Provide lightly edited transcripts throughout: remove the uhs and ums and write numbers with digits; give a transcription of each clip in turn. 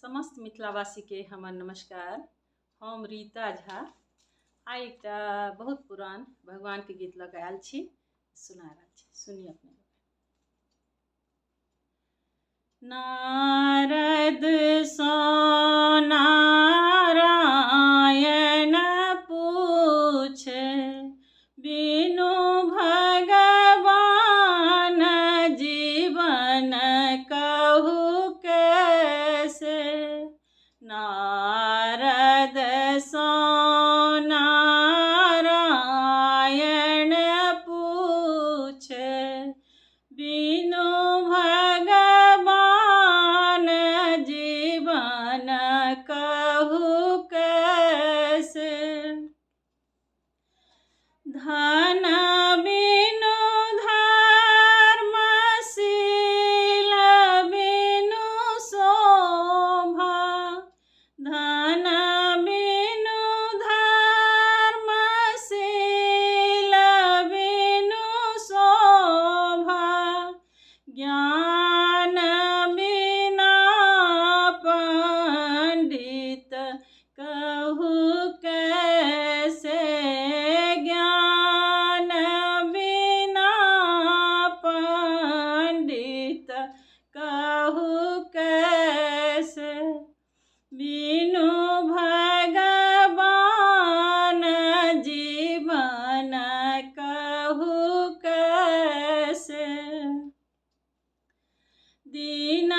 समस्त मिथिलावासी के हमर नमस्कार। हम रीता झा आइ एकटा बहुत पुरान भगवान के गीत लऽ कऽ आयल छी, सुना रहल छी, सुनिए अपने। नारद सँ नारायण पूछे, बिनु भगवान जीवन कहु कैसे। नारद सँ नारायण पूछे, बिनु भगवान जीवन कहु कैसे। धन बिनु धर्मशील बिनु शोभा, धन बिनु धर्मशील बिनु शोभा, ज्ञान बिना पंडित कहु कैसे। ज्ञान बिना पंडित कहु कैसे। बिनु भगवान जीवन कहु कैसे। दीन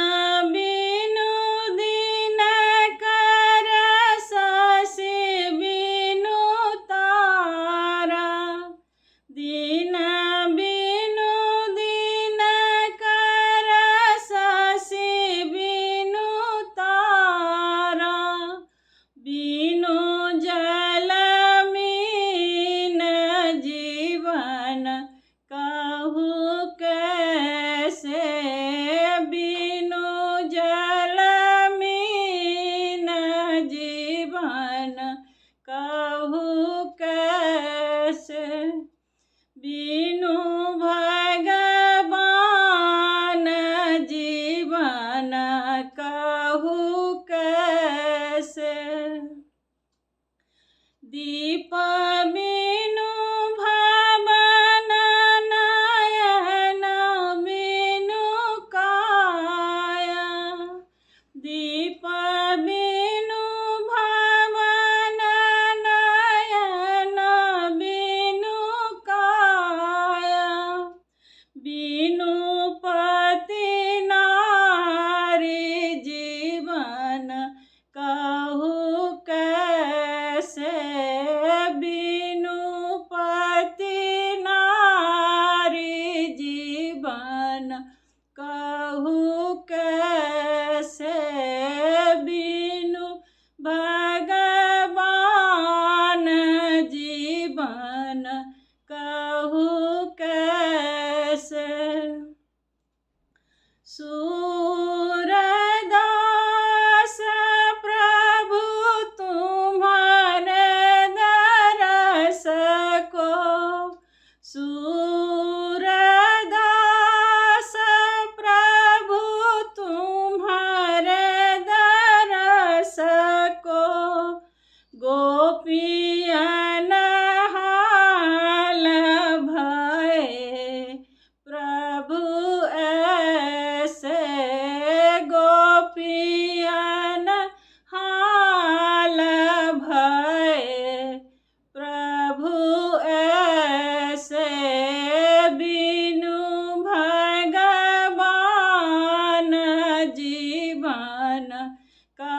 बिनु दिनकर शशि बिनु तारा, दीन बिनु दिनकर शशि बिनु तारा, बिनु जल मीन जीवन कहु कैसे। बिनु जल मीन जीवन कहु कैसे। बिनु भगवान जीवन कहु कैसे। दीप बिनु भवन नयन बिनु काया, दीप बिनु भवन नयन बिनु काया, बिनु पति नारी जीवन कहु कैसे। बिनु पति नारी जीवन कहु कैसे। बिनु भगवान जीवन कहु कैसे। सूरदास प्रभु तुम्हारे दरस को, सूरदास प्रभु तुम्हारे दरस को, गोपियन हाल भये प्रभु ऐसे। गोपियन हाल भये प्रभु ऐसे। बिनु भगवान जीवन का